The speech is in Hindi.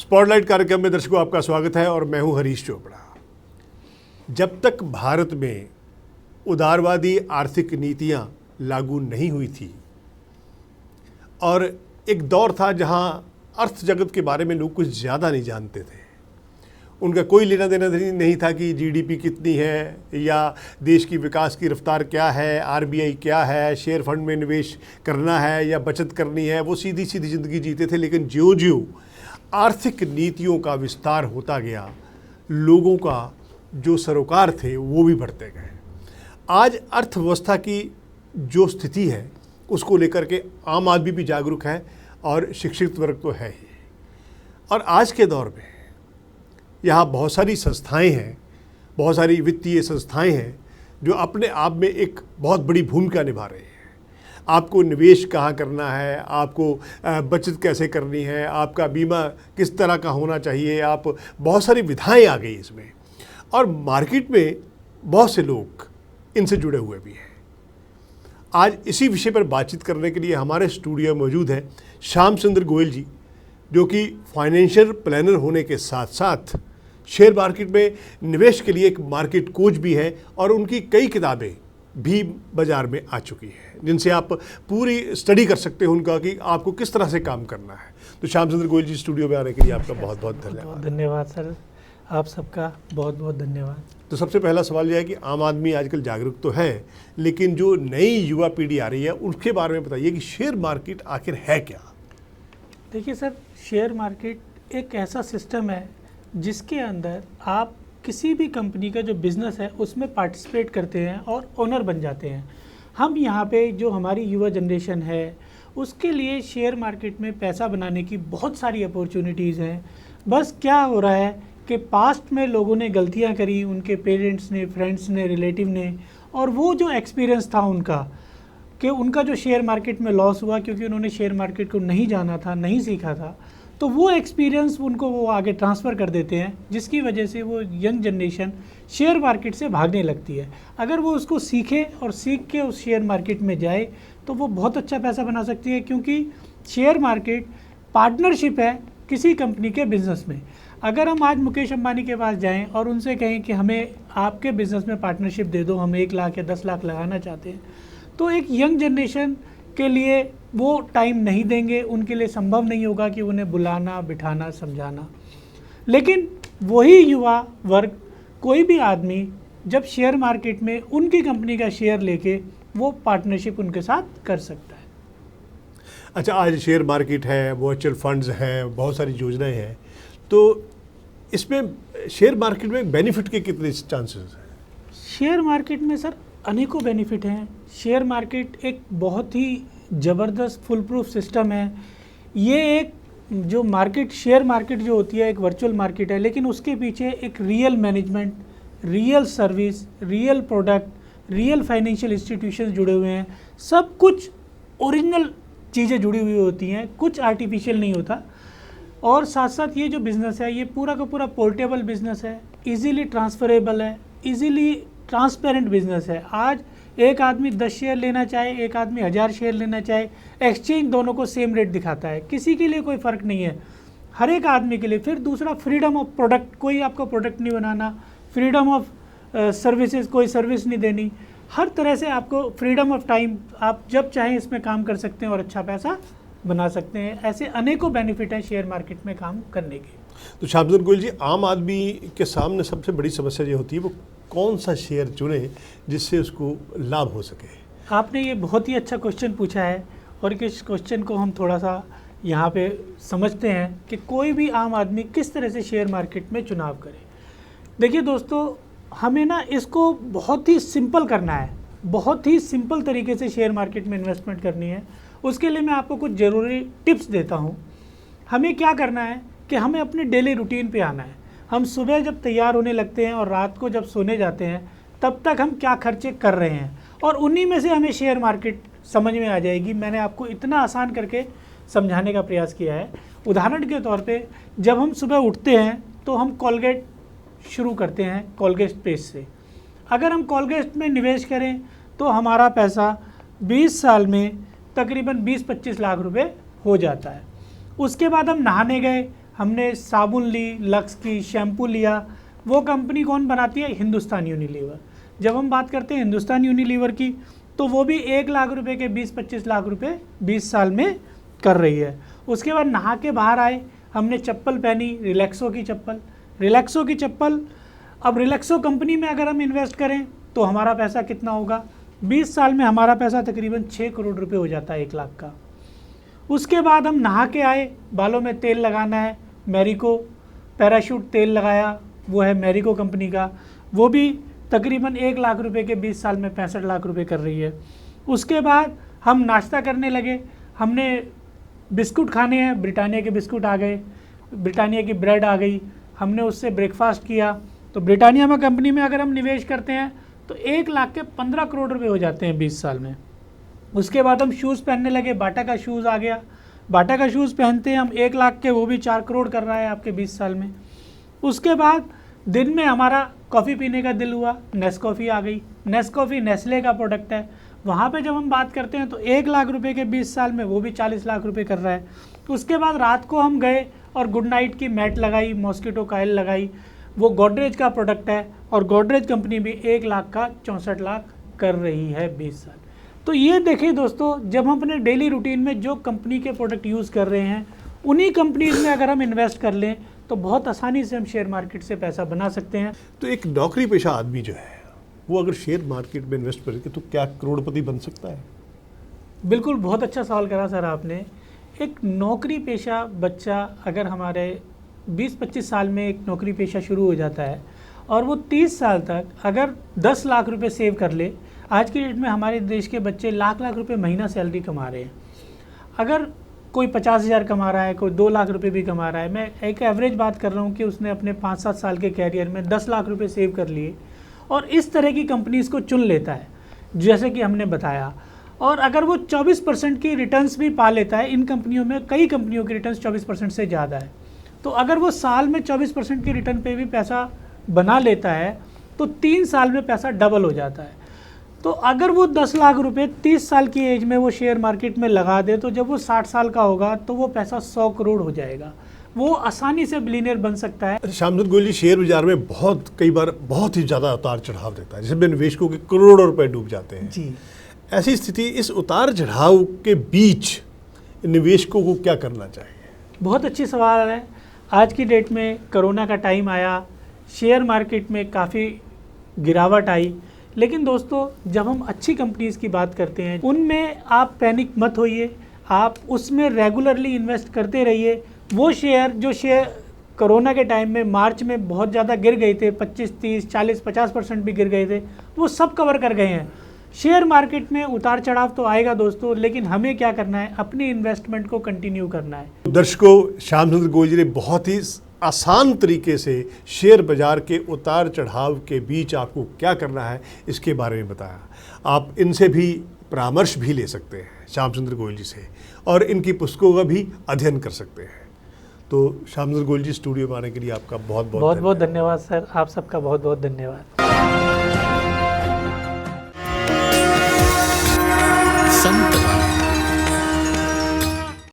स्पॉटलाइट कार्यक्रम में दर्शकों आपका स्वागत है और मैं हूं हरीश चोपड़ा। जब तक भारत में उदारवादी आर्थिक नीतियां लागू नहीं हुई थी और एक दौर था जहां अर्थ जगत के बारे में लोग कुछ ज़्यादा नहीं जानते थे, उनका कोई लेना देना नहीं था कि जीडीपी कितनी है या देश की विकास की रफ्तार क्या है, आरबीआई क्या है, शेयर फंड में निवेश करना है या बचत करनी है। वो सीधी सीधी ज़िंदगी जीते थे। लेकिन ज्यों ज्यों आर्थिक नीतियों का विस्तार होता गया, लोगों का जो सरोकार थे वो भी बढ़ते गए। आज अर्थव्यवस्था की जो स्थिति है उसको लेकर के आम आदमी भी जागरूक है और शिक्षित वर्ग तो है ही। और आज के दौर में यहाँ बहुत सारी संस्थाएं हैं, बहुत सारी वित्तीय संस्थाएं हैं जो अपने आप में एक बहुत बड़ी भूमिका निभा रही हैं। आपको निवेश कहाँ करना है, आपको बचत कैसे करनी है, आपका बीमा किस तरह का होना चाहिए, आप बहुत सारी विधाएं आ गई इसमें। और मार्केट में बहुत से लोग इनसे जुड़े हुए भी हैं। आज इसी विषय पर बातचीत करने के लिए हमारे स्टूडियो में मौजूद हैं श्याम सुंदर गोयल जी, जो कि फाइनेंशियल प्लानर होने के साथ साथ शेयर मार्केट में निवेश के लिए एक मार्केट कोच भी है और उनकी कई किताबें भी बाज़ार में आ चुकी हैं, जिनसे आप पूरी स्टडी कर सकते हो उनका कि आपको किस तरह से काम करना है। तो श्याम सुंदर गोयल जी, स्टूडियो में आने के लिए आपका बहुत बहुत धन्यवाद। धन्यवाद सर, आप सबका बहुत बहुत धन्यवाद। तो सबसे पहला सवाल यह है कि आम आदमी आजकल जागरूक तो है, लेकिन जो नई युवा पीढ़ी आ रही है उसके बारे में बताइए कि शेयर मार्केट आखिर है क्या? देखिए सर, शेयर मार्केट एक ऐसा सिस्टम है जिसके अंदर आप किसी भी कंपनी का जो बिज़नेस है उसमें पार्टिसिपेट करते हैं और ओनर बन जाते हैं। हम यहाँ पे जो हमारी युवा जनरेशन है उसके लिए शेयर मार्केट में पैसा बनाने की बहुत सारी अपॉर्चुनिटीज़ हैं। बस क्या हो रहा है कि पास्ट में लोगों ने गलतियाँ करी, उनके पेरेंट्स ने, फ्रेंड्स ने, रिलेटिव ने, और वो जो एक्सपीरियंस था उनका कि उनका जो शेयर मार्केट में लॉस हुआ क्योंकि उन्होंने शेयर मार्केट को नहीं जाना था, नहीं सीखा था, तो वो एक्सपीरियंस उनको वो आगे ट्रांसफ़र कर देते हैं, जिसकी वजह से वो यंग जनरेशन शेयर मार्केट से भागने लगती है। अगर वो उसको सीखे और सीख के उस शेयर मार्केट में जाए तो वो बहुत अच्छा पैसा बना सकती है, क्योंकि शेयर मार्केट पार्टनरशिप है किसी कंपनी के बिज़नेस में। अगर हम आज मुकेश अंबानी के पास जाएं और उनसे कहें कि हमें आपके बिज़नेस में पार्टनरशिप दे दो, हम 1 लाख या 10 लाख लगाना चाहते हैं, तो एक यंग जनरेशन के लिए वो टाइम नहीं देंगे, उनके लिए संभव नहीं होगा कि उन्हें बुलाना, बिठाना, समझाना। लेकिन वही युवा वर्ग, कोई भी आदमी जब शेयर मार्केट में उनकी कंपनी का शेयर लेके वो पार्टनरशिप उनके साथ कर सकता है। अच्छा, आज शेयर मार्केट है, वर्चुअल फंड्स हैं, बहुत सारी योजनाएं हैं, तो इसमें शेयर मार्केट में बेनिफिट के कितने चांसेस हैं? शेयर मार्केट में सर अनेकों बेनिफिट हैं। शेयर मार्केट एक बहुत ही ज़बरदस्त फुल प्रूफ सिस्टम है। ये एक जो मार्केट, शेयर मार्केट जो होती है एक वर्चुअल मार्केट है, लेकिन उसके पीछे एक real management, real service, real product, real financial institutions जुड़े हुए हैं। सब कुछ ओरिजिनल चीज़ें जुड़ी हुई होती हैं, कुछ आर्टिफिशियल नहीं होता। और साथ साथ ये जो बिज़नेस है ये पूरा का पूरा पोर्टेबल बिज़नेस है, इजीली ट्रांसफरेबल है, इजीली ट्रांसपेरेंट बिज़नेस है। आज एक आदमी 10 शेयर लेना चाहे, एक आदमी 1000 शेयर लेना चाहे, एक्सचेंज दोनों को सेम रेट दिखाता है, किसी के लिए कोई फ़र्क नहीं है, हर एक आदमी के लिए। फिर दूसरा, फ्रीडम ऑफ प्रोडक्ट, कोई आपका प्रोडक्ट नहीं बनाना, फ्रीडम ऑफ सर्विसेज, कोई सर्विस नहीं देनी, हर तरह से आपको फ्रीडम ऑफ टाइम, आप जब चाहें इसमें काम कर सकते हैं और अच्छा पैसा बना सकते हैं। ऐसे अनेकों बेनिफिट हैं शेयर मार्केट में काम करने के। तो श्याम सुंदर गोयल जी, आम आदमी के सामने सबसे बड़ी समस्या ये होती है वो कौन सा शेयर चुने जिससे उसको लाभ हो सके? आपने ये बहुत ही अच्छा क्वेश्चन पूछा है और इस क्वेश्चन को हम थोड़ा सा यहाँ पे समझते हैं कि कोई भी आम आदमी किस तरह से शेयर मार्केट में चुनाव करे। देखिए दोस्तों, हमें ना इसको बहुत ही सिंपल करना है, बहुत ही सिंपल तरीके से शेयर मार्केट में इन्वेस्टमेंट करनी है। उसके लिए मैं आपको कुछ ज़रूरी टिप्स देता हूँ। हमें क्या करना है कि हमें अपने डेली रूटीन पे आना है। हम सुबह जब तैयार होने लगते हैं और रात को जब सोने जाते हैं, तब तक हम क्या खर्चे कर रहे हैं, और उन्हीं में से हमें शेयर मार्केट समझ में आ जाएगी। मैंने आपको इतना आसान करके समझाने का प्रयास किया है। उदाहरण के तौर पे, जब हम सुबह उठते हैं तो हम कोलगेट शुरू करते हैं, कोलगेट पेस्ट से। अगर हम कोलगेट में निवेश करें तो हमारा पैसा 20 साल में तकरीबन 20-25 लाख रुपए हो जाता है। उसके बाद हम नहाने गए, हमने साबुन ली, लक्स की, शैम्पू लिया, वो कंपनी कौन बनाती है? हिंदुस्तान यूनिलीवर। जब हम बात करते हैं हिंदुस्तान यूनिलीवर की, तो वो भी 1 लाख रुपए के 20-25 लाख रुपए 20 साल में कर रही है। उसके बाद नहा के बाहर आए, हमने चप्पल पहनी, रिलैक्सो की चप्पल। रिलैक्सो की चप्पल, अब रिलैक्सो कंपनी में अगर हम इन्वेस्ट करें तो हमारा पैसा कितना होगा? 20 साल में हमारा पैसा तकरीबन 6 करोड़ रुपए हो जाता है 1 लाख का। उसके बाद हम नहा के आए, बालों में तेल लगाना है, मैरिको पैराशूट तेल लगाया, वो है मैरिको कंपनी का, वो भी तकरीबन 1 लाख रुपए के 20 साल में 65 लाख रुपए कर रही है। उसके बाद हम नाश्ता करने लगे, हमने बिस्कुट खाने हैं, ब्रिटानिया के बिस्कुट आ गए, ब्रिटानिया की ब्रेड आ गई, हमने उससे ब्रेकफास्ट किया। तो ब्रिटानिया में कंपनी में अगर हम निवेश करते हैं तो 1 लाख के 15 करोड़ रुपए हो जाते हैं 20 साल में। उसके बाद हम शूज़ पहनने लगे, बाटा का शूज़ आ गया, बाटा का शूज़ पहनते हैं हम 1 लाख के, वो भी 4 करोड़ कर रहा है आपके 20 साल में। उसके बाद दिन में हमारा कॉफ़ी पीने का दिल हुआ, नेस्कॉफ़ी आ गई। नेस्कॉफ़ी नेस्ले का प्रोडक्ट है, वहाँ पे जब हम बात करते हैं तो 1 लाख रुपए के 20 साल में वो भी 40 लाख रुपए कर रहा है। उसके बाद रात को हम गए और गुड नाइट की मैट लगाई, मॉस्किटो काइल लगाई, वो गोदरेज का प्रोडक्ट है और गोदरेज कंपनी भी 1 लाख का 64 लाख कर रही है 20 साल। तो ये देखिए दोस्तों, जब हम अपने डेली रूटीन में जो कंपनी के प्रोडक्ट यूज़ कर रहे हैं, उन्हीं कंपनीज में अगर हम इन्वेस्ट कर लें तो बहुत आसानी से हम शेयर मार्केट से पैसा बना सकते हैं। तो एक नौकरी पेशा आदमी जो है वो अगर शेयर मार्केट में इन्वेस्ट करेगा तो क्या करोड़पति बन सकता है? बिल्कुल, बहुत अच्छा सवाल करा सर आपने। एक नौकरी पेशा बच्चा अगर हमारे 20-25 साल में एक नौकरी पेशा शुरू हो जाता है और वो 30 साल तक अगर 10 लाख रुपए सेव कर ले, आज की डेट में हमारे देश के बच्चे लाख रुपए महीना सैलरी कमा रहे हैं। अगर कोई 50,000 कमा रहा है, कोई 2 लाख रुपए भी कमा रहा है, मैं एक एवरेज बात कर रहा हूँ कि उसने अपने 5-7 साल के कैरियर में 10 लाख रुपए सेव कर लिए और इस तरह की कंपनीज़ को चुन लेता है जैसे कि हमने बताया, और अगर वो 24% की रिटर्न्स भी पा लेता है, इन कंपनियों में कई कंपनियों की रिटर्न्स 24% से ज़्यादा है, तो अगर वो साल में 24% की रिटर्न पे भी पैसा बना लेता है तो 3 साल में पैसा डबल हो जाता है। तो अगर वो 10 लाख रुपए 30 साल की एज में वो शेयर मार्केट में लगा दे तो जब वो 60 साल का होगा तो वो पैसा 100 करोड़ हो जाएगा, वो आसानी से बिलियनियर बन सकता है। श्यामचंद्र गोयल जी, शेयर बाजार में कई बार बहुत ही ज़्यादा उतार चढ़ाव रहता है, जिसमें निवेशकों के करोड़ों रुपए डूब जाते हैं जी। ऐसी स्थिति, इस उतार चढ़ाव के बीच निवेशकों को क्या करना चाहिए? बहुत अच्छी सवाल है। आज की डेट में कोरोना का टाइम आया, शेयर मार्केट में काफ़ी गिरावट आई, लेकिन दोस्तों जब हम अच्छी कंपनीज़ की बात करते हैं उनमें आप पैनिक मत होइए, आप उसमें रेगुलरली इन्वेस्ट करते रहिए। वो शेयर जो कोरोना के टाइम में मार्च में बहुत ज़्यादा गिर गए थे, 25, 30, 40, 50% भी गिर गए थे, वो सब कवर कर गए हैं। शेयर मार्केट में उतार चढ़ाव तो आएगा दोस्तों, लेकिन हमें क्या करना है, अपनी इन्वेस्टमेंट को कंटिन्यू करना है। दर्शकों, श्यामचंद्र गोयल जी ने बहुत ही आसान तरीके से शेयर बाजार के उतार चढ़ाव के बीच आपको क्या करना है इसके बारे में बताया। आप इनसे भी परामर्श भी ले सकते हैं, श्यामचंद्र गोयल जी से, और इनकी पुस्तकों का भी अध्ययन कर सकते हैं। तो श्यामचंद्र गोयल जी, स्टूडियो में आने के लिए आपका बहुत बहुत धन्यवाद सर। आप सबका बहुत बहुत धन्यवाद। संत